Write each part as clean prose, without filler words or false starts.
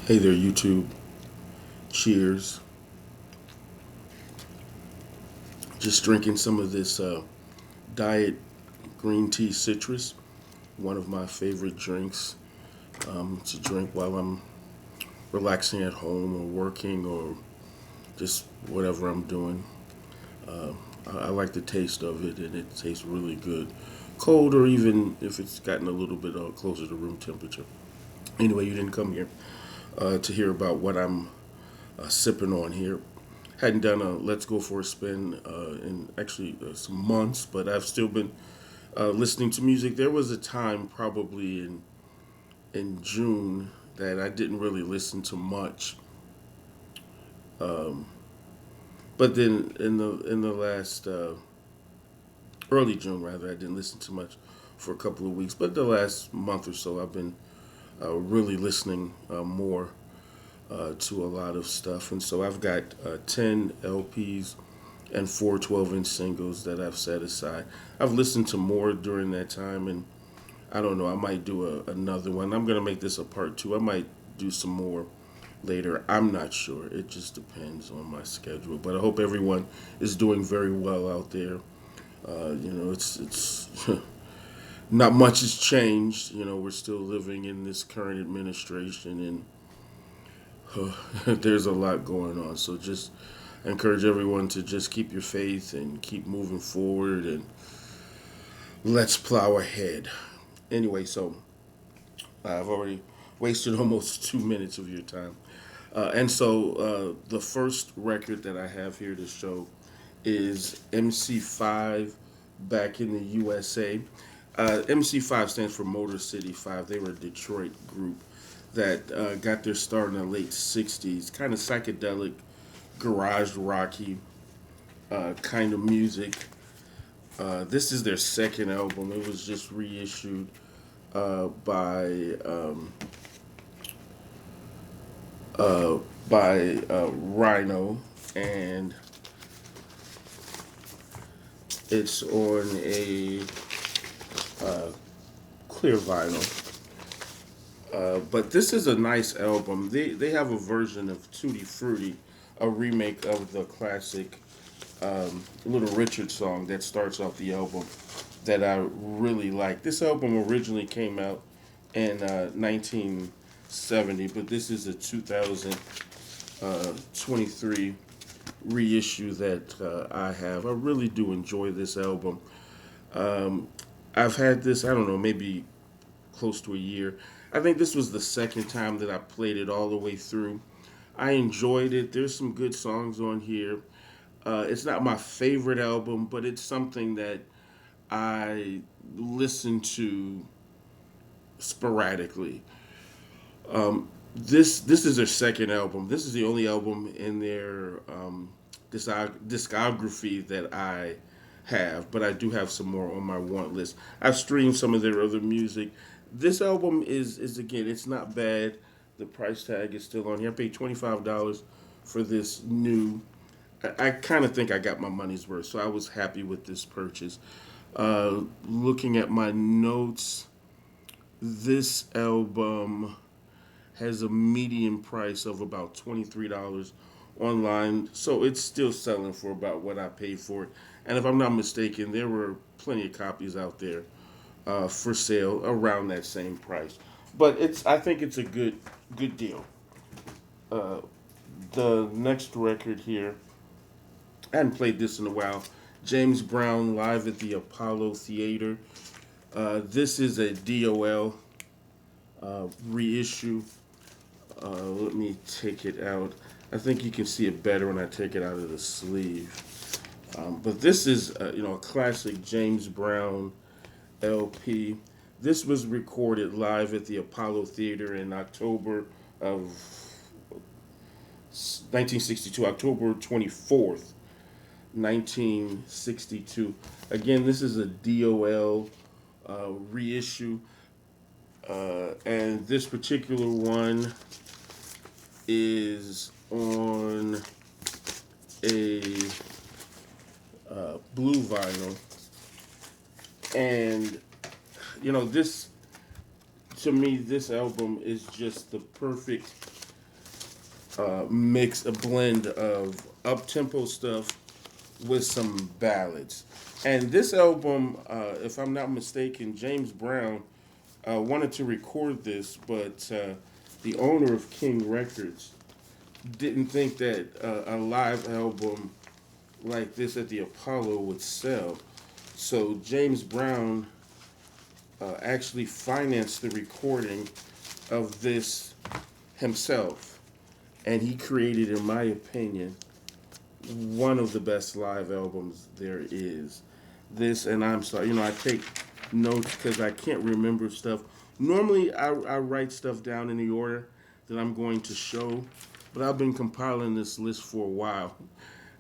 Hey there, YouTube. Cheers. Just drinking some of this diet green tea citrus. One of my favorite drinks to drink while I'm relaxing at home or working or just whatever I'm doing. Uh, I like the taste of it, and it tastes really good. Cold, or even if it's gotten a little bit closer to room temperature. Anyway, you didn't come here to hear about what I'm sipping on here. Hadn't done a Let's Go for a Spin in actually some months, but I've still been listening to music. There was a time, probably in June, that I didn't really listen to much. Um, but then in the last early June, rather, I didn't listen to much for a couple of weeks. But the last month or so, I've been really listening more to a lot of stuff. And so I've got 10 LPs and four 12-inch singles that I've set aside. I've listened to more during that time, and I don't know, I might do another one. I'm going to make this a part two. I might do some more later. I'm not sure. It just depends on my schedule. But I hope everyone is doing very well out there. It's not much has changed. We're still living in this current administration, and there's a lot going on. So just encourage everyone to just keep your faith and keep moving forward, and let's plow ahead. Anyway, so I've already wasted almost 2 minutes of your time. And so the first record that I have here to show is MC5 back in the USA. MC5 stands for Motor City 5. They were a Detroit group that got their start in the late 60s, kind of psychedelic, garage rocky kind of music. This is their second album. It was just reissued by uh, by Rhino, and it's on a clear vinyl. But this is a nice album. They have a version of Tutti Frutti, a remake of the classic Little Richard song that starts off the album that I really like. This album originally came out in 1970, but this is a 2023 reissue that I have. I really do enjoy this album. Um, I've had this, I don't know, maybe close to a year. I think this was the second time that I played it all the way through. I enjoyed it. There's some good songs on here. It's not my favorite album, but it's something that I listen to sporadically. This is their second album. This is the only album in their discography that I have, but I do have some more on my want list. I've streamed some of their other music. This album is again, it's not bad. The price tag is still on here. I paid $25 for this new. I kind of think I got my money's worth, so I was happy with this purchase. Looking at my notes, this album has a median price of about $23 online, so it's still selling for about what I paid for it. And if I'm not mistaken, there were plenty of copies out there for sale around that same price. But I think it's a good deal. Uh, the next record here, I hadn't played this in a while. James Brown live at the Apollo Theater. This is a DOL reissue. Let me take it out. I think you can see it better when I take it out of the sleeve. But this is, a classic James Brown LP. This was recorded live at the Apollo Theater in October of 1962, October 24th, 1962. Again, this is a DOL reissue, and this particular one is on a blue vinyl, and this to me, this album is just the perfect mix, a blend of up-tempo stuff with some ballads. And this album, if I'm not mistaken, James Brown wanted to record this, but the owner of King Records didn't think that a live album like this at the Apollo would sell. So James Brown actually financed the recording of this himself. And he created, in my opinion, one of the best live albums there is. This, and I'm sorry, I take notes because I can't remember stuff. Normally, I write stuff down in the order that I'm going to show, but I've been compiling this list for a while,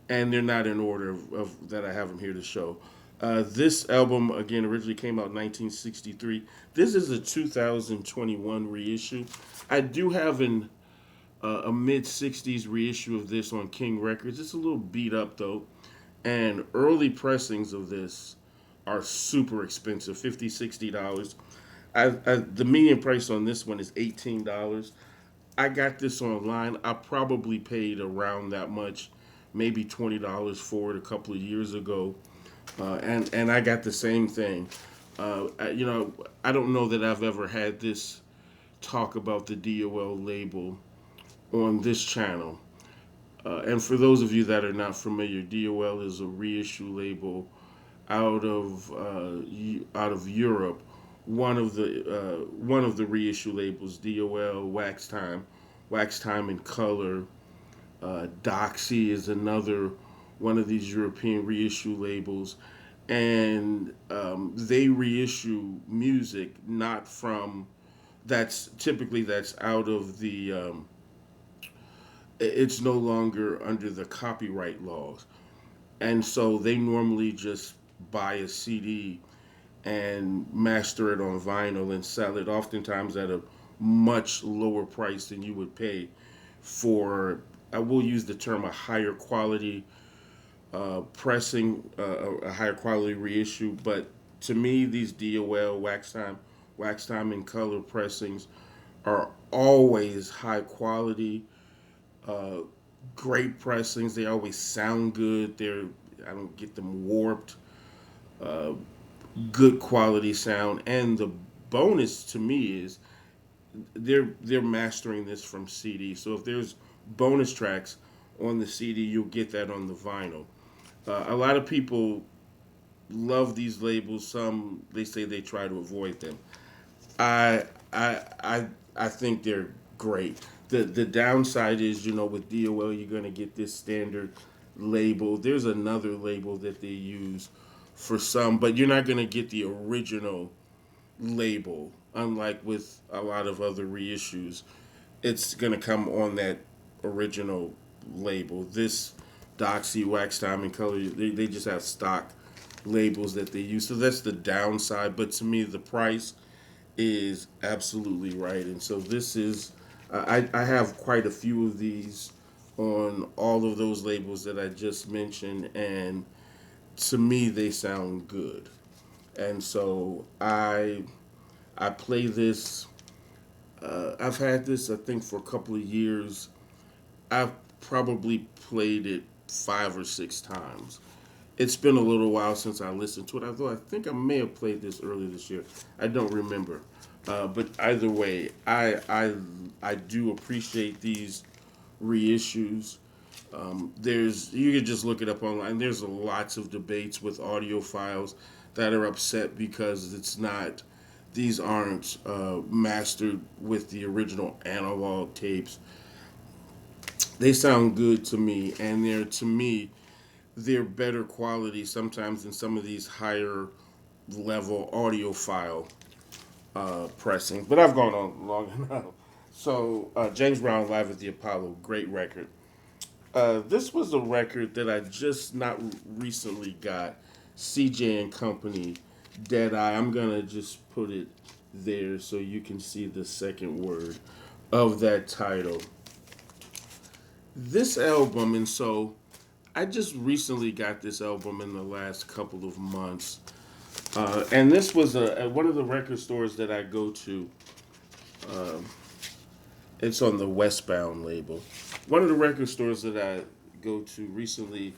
and they're not in order of that I have them here to show. This album, again, originally came out in 1963. This is a 2021 reissue. I do have a mid 60s reissue of this on King Records. It's a little beat up though, and early pressings of this are super expensive, $50, $60. The median price on this one is $18. I got this online. I probably paid around that much, maybe $20 for it a couple of years ago, and I got the same thing. I don't know that I've ever had this talk about the DOL label on this channel. And for those of you that are not familiar, DOL is a reissue label out of Europe. One of the reissue labels, DOL, Wax Time in Color, Doxy is another one of these European reissue labels, and they reissue music not from that's out of the it's no longer under the copyright laws. And so they normally just buy a CD and master it on vinyl and sell it oftentimes at a much lower price than you would pay for, I will use the term, a higher quality pressing, a higher quality reissue. But to me, these DOL, Wax Time in Color pressings are always high quality, uh, great pressings. They always sound good. I don't get them warped. Uh, Good quality sound. And the bonus to me is they're mastering this from CD. So if there's bonus tracks on the CD, you'll get that on the vinyl. A lot of people love these labels. Some they say they try to avoid them. I I I think they're great. The downside is, with DOL, you're gonna get this standard label. There's another label that they use for some, but you're not gonna get the original label. Unlike with a lot of other reissues, it's gonna come on that original label. This Doxy, Wax Time, and Color, they just have stock labels that they use. So that's the downside. But to me, the price is absolutely right. And so this is, I have quite a few of these on all of those labels that I just mentioned. And to me, they sound good. And so I play this. I've had this, I think, for a couple of years. I've probably played it 5 or 6 times. It's been a little while since I listened to it. I think I may have played this earlier this year. I don't remember. But either way, I do appreciate these reissues. You can just look it up online. There's lots of debates with audiophiles that are upset because these aren't mastered with the original analog tapes. They sound good to me, and they're better quality sometimes than some of these higher level audiophile pressings. But I've gone on long enough. So James Brown live at the Apollo, great record. This was a record that I just not recently got. CJ and Company, Dead Eye. I'm gonna just put it there so you can see the second word of that title. This album, and so I just recently got this album in the last couple of months, and this was at one of the record stores that I go to. It's on the Westbound label, One of the record stores that I go to recently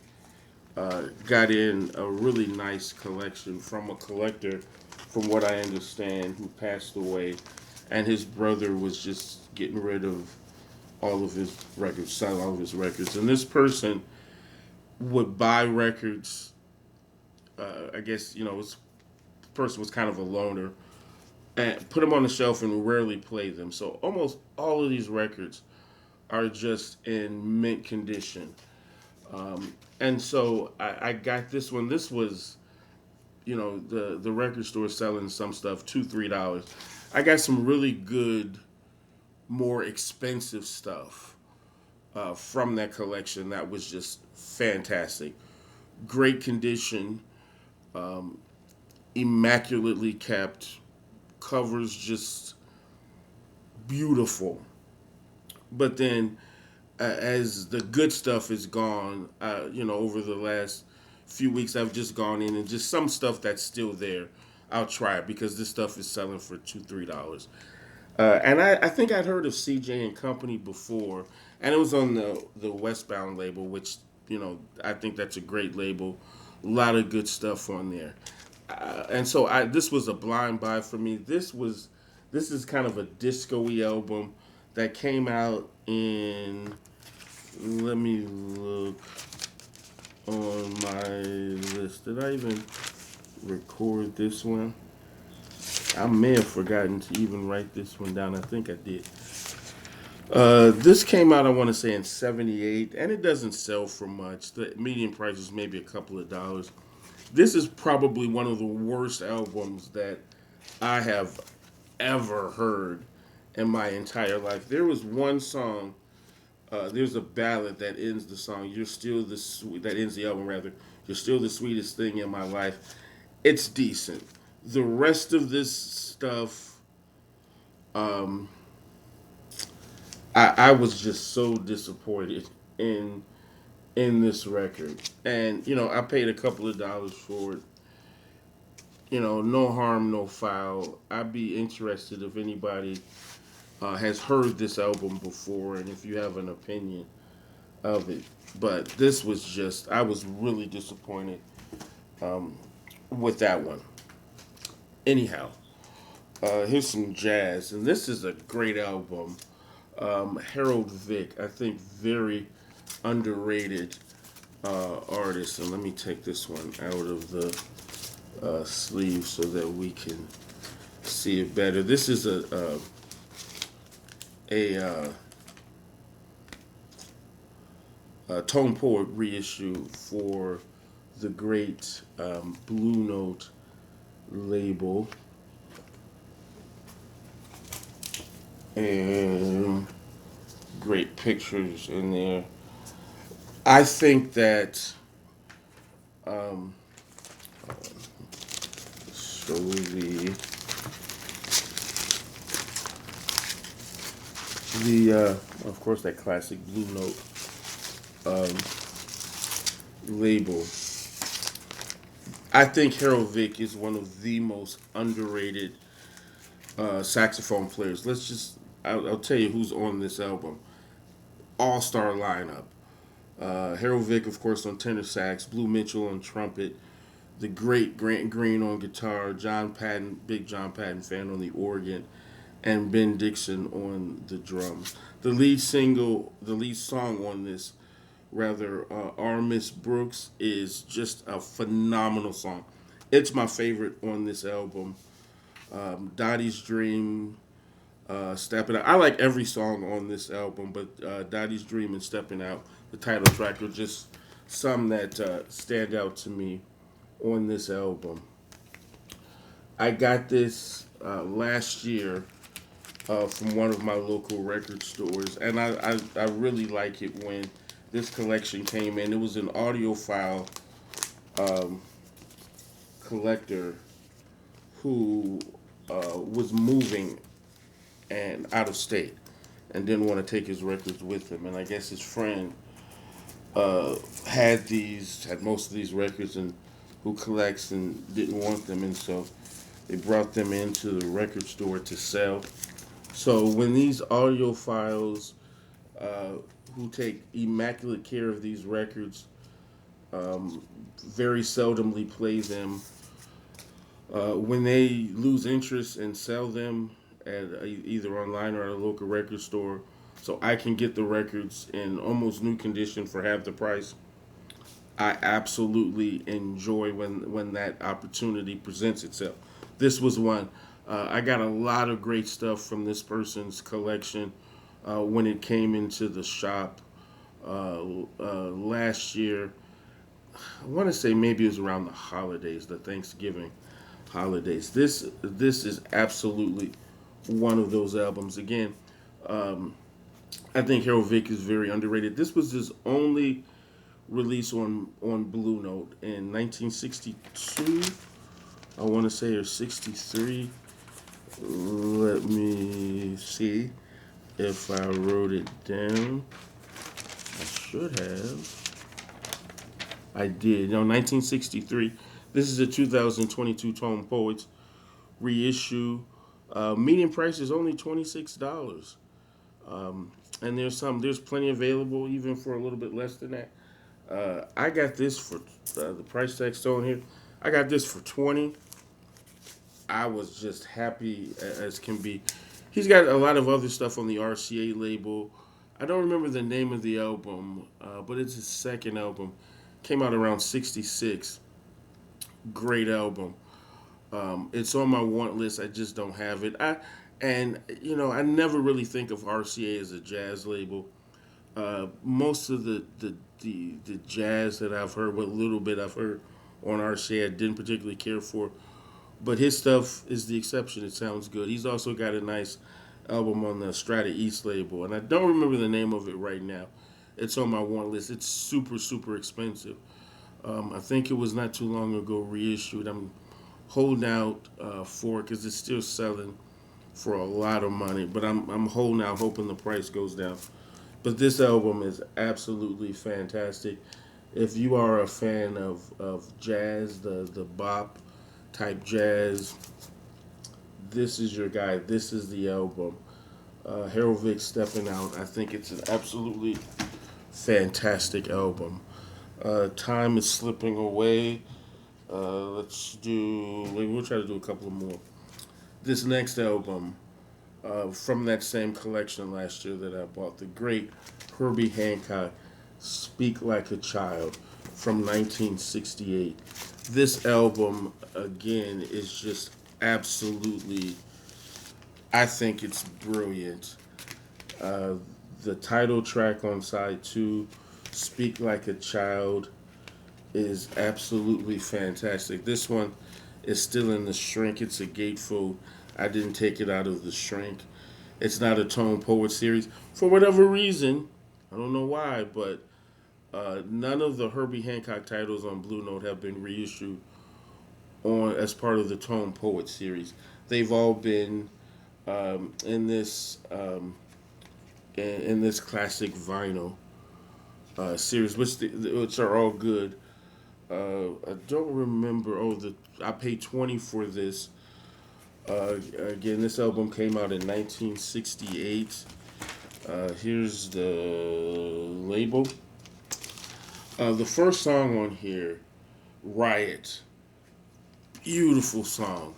got in a really nice collection from a collector, from what I understand, who passed away, and his brother was just getting rid of all of his records, selling all of his records. And this person would buy records. I guess this person was kind of a loner, and put them on the shelf and rarely play them. So almost all of these records are just in mint condition. And so I got this one. This was, the record store selling some stuff $2, $3. I got some really good, more expensive stuff from that collection that was just fantastic. Great condition, immaculately kept, covers just beautiful. But then, as the good stuff is gone, over the last few weeks, I've just gone in and just some stuff that's still there, I'll try it because this stuff is selling for $2, $3. And I think I'd heard of CJ and Company before, and it was on the Westbound label, which I think that's a great label. A lot of good stuff on there, and so this was a blind buy for me. This is kind of a disco-y album that came out in. Let me look on my list. Did I even record this one? I may have forgotten to even write this one down. I think I did. This came out, I want to say, in '78, and it doesn't sell for much. The median price is maybe a couple of dollars. This is probably one of the worst albums that I have ever heard in my entire life. There was one song, there's a ballad that ends the song, You're Still the Sweet, that ends the album rather, You're Still the Sweetest Thing in My Life. It's decent. The rest of this stuff, um, I was just so disappointed in this record. And, I paid a couple of dollars for it. No harm, no foul. I'd be interested if anybody has heard this album before and if you have an opinion of it. But this was just, I was really disappointed with that one. Anyhow, here's some jazz. And this is a great album. Harold Vick, I think very underrated artist. And let me take this one out of the sleeve so that we can see it better. This is a Tone Poet reissue for the great Blue Note label. And great pictures in there. I think that show the of course that classic Blue Note label. I think Harold Vick is one of the most underrated saxophone players. I'll tell you who's on this album. All-star lineup. Harold Vick, of course, on tenor sax, Blue Mitchell on trumpet, the great Grant Green on guitar, John Patton, big John Patton fan on the organ, and Ben Dixon on the drums. The lead song on this, Our Miss Brooks, is just a phenomenal song. It's my favorite on this album. Dottie's Dream, Stepping Out. I like every song on this album, but Dottie's Dream and Stepping Out, the title track, are just some that stand out to me on this album. I got this last year from one of my local record stores, and I really like it when this collection came in. It was an audiophile collector who was moving and out of state and didn't want to take his records with him. And I guess his friend had most of these records and who collects and didn't want them, and so they brought them into the record store to sell. So when these audiophiles who take immaculate care of these records. Very seldomly play them. When they lose interest and sell them at either online or at a local record store, so I can get the records in almost new condition for half the price. I absolutely enjoy when that opportunity presents itself. This was one. I got a lot of great stuff from this person's collection when it came into the shop last year. I want to say maybe it was around the holidays, the Thanksgiving holidays. This is absolutely one of those albums. Again, I think Harold Vick is very underrated. This was his only release on Blue Note in 1962. I want to say, or 63. Let me see if I wrote it down. I should have. I did. No, 1963. This is a 2022 Tone Poets reissue. Median price is only $26. And there's plenty available even for a little bit less than that. I got this for the price tag still in here. I got this for 20. I was just happy as can be. He's got a lot of other stuff on the RCA label. I don't remember the name of the album, but it's his second album. Came out around '66. Great album. It's on my want list. I just don't have it. I never really think of RCA as a jazz label. Most of the jazz that I've heard, what little bit I've heard on RCA, I didn't particularly care for. But his stuff is the exception. It sounds good. He's also got a nice album on the Strata East label, and I don't remember the name of it right now. It's on my want list. It's super, super expensive. I think it was not too long ago reissued. I'm holding out for it because it's still selling for a lot of money. But I'm holding out, hoping the price goes down. But this album is absolutely fantastic. If you are a fan of jazz, the bop type jazz, this is your guy. This is the album. Harold Vick stepping out. I think it's an absolutely fantastic album. Time is slipping away. We'll try to do a couple of more. This next album from that same collection last year that I bought, the great Herbie Hancock, Speak Like a Child from 1968. This album, again, is just absolutely, I think it's brilliant. The title track on side 2, Speak Like a Child, is absolutely fantastic. This one is still in the shrink. It's a gatefold. I didn't take it out of the shrink. It's not a Tone Poet series. For whatever reason, I don't know why, but none of the Herbie Hancock titles on Blue Note have been reissued on as part of the Tone Poet series. They've all been in this classic vinyl series, which are all good. I don't remember. I paid 20 for this. Again, this album came out in 1968. Here's the label. The first song on here, Riot. Beautiful song.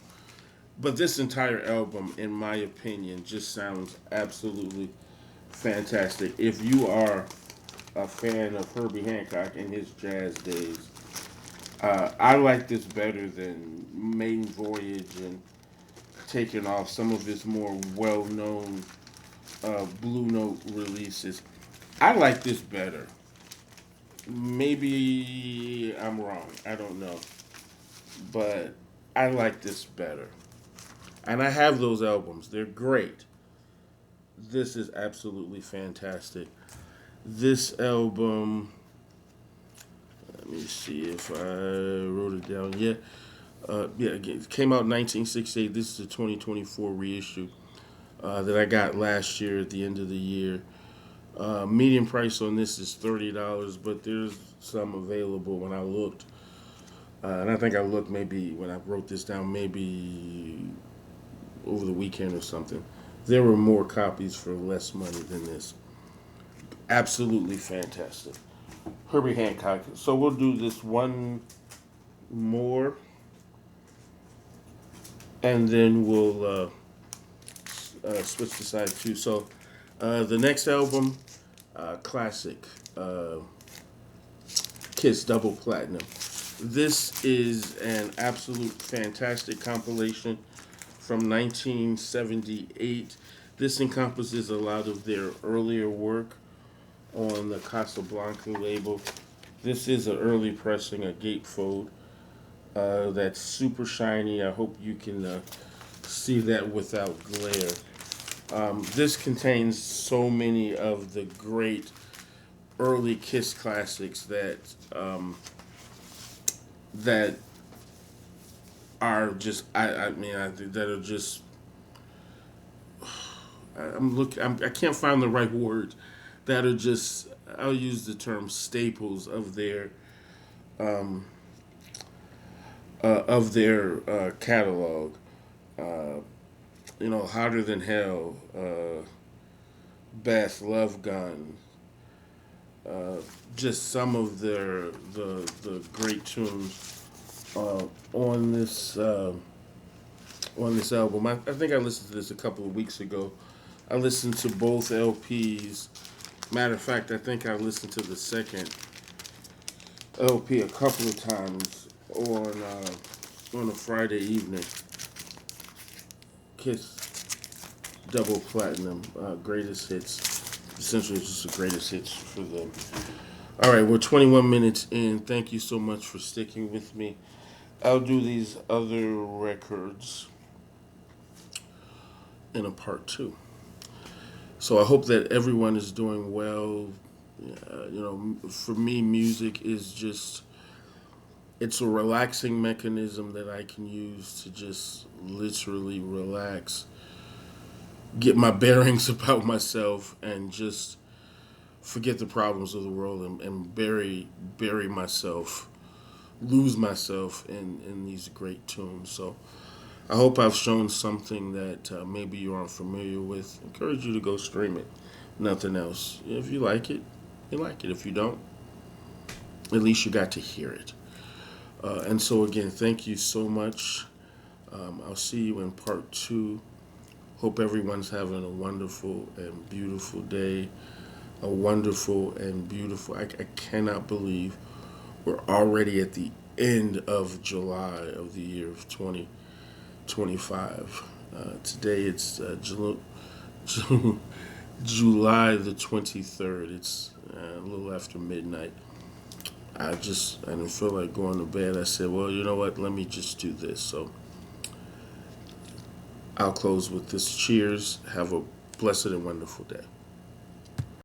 But this entire album, in my opinion, just sounds absolutely fantastic. If you are a fan of Herbie Hancock in his jazz days, I like this better than Maiden Voyage and Taking Off, some of his more well-known Blue Note releases. I like this better. Maybe I'm wrong. I don't know. But I like this better. And I have those albums. They're great. This is absolutely fantastic. This album, let me see if I wrote it down yet. Again, it came out in 1968. This is a 2024 reissue that I got last year at the end of the year. Median price on this is $30, but there's some available when I looked. And I think I looked maybe when I wrote this down, maybe over the weekend or something. There were more copies for less money than this. Absolutely fantastic. Herbie Hancock. So we'll do this one more, and then we'll switch to side two. So the next album, classic, Kiss Double Platinum. This is an absolute fantastic compilation from 1978. This encompasses a lot of their earlier work on the Casablanca label. This is an early pressing, a gatefold that's super shiny. I hope you can see that without glare. This contains so many of the great early Kiss classics that are just I mean I think that are just I can't find the right words that are just I'll use the term staples um, of their catalog. Uh, Hotter Than Hell, Beth, Love Gun, just some of the great tunes uh, on this album. I think I listened to this a couple of weeks ago. I listened to both LPs. Matter of fact, I think I listened to the second LP a couple of times on a Friday evening. Kiss Double Platinum, greatest hits. Essentially, it's just the greatest hits for them. All right, we're 21 minutes in. Thank you so much for sticking with me. I'll do these other records in a part two. So I hope that everyone is doing well. For me, music is just, it's a relaxing mechanism that I can use to just literally relax, get my bearings about myself, and just forget the problems of the world and bury myself, lose myself in these great tunes. So I hope I've shown something that maybe you aren't familiar with. I encourage you to go stream it. Nothing else. If you like it, you like it. If you don't, at least you got to hear it. And so again, thank you so much. I'll see you in part two. Hope everyone's having a wonderful and beautiful day. A wonderful and beautiful. I cannot believe we're already at the end of July of the year of 2025. Today it's July the 23rd. It's a little after midnight. I didn't feel like going to bed. I said, well, you know what? Let me just do this. So I'll close with this. Cheers. Have a blessed and wonderful day.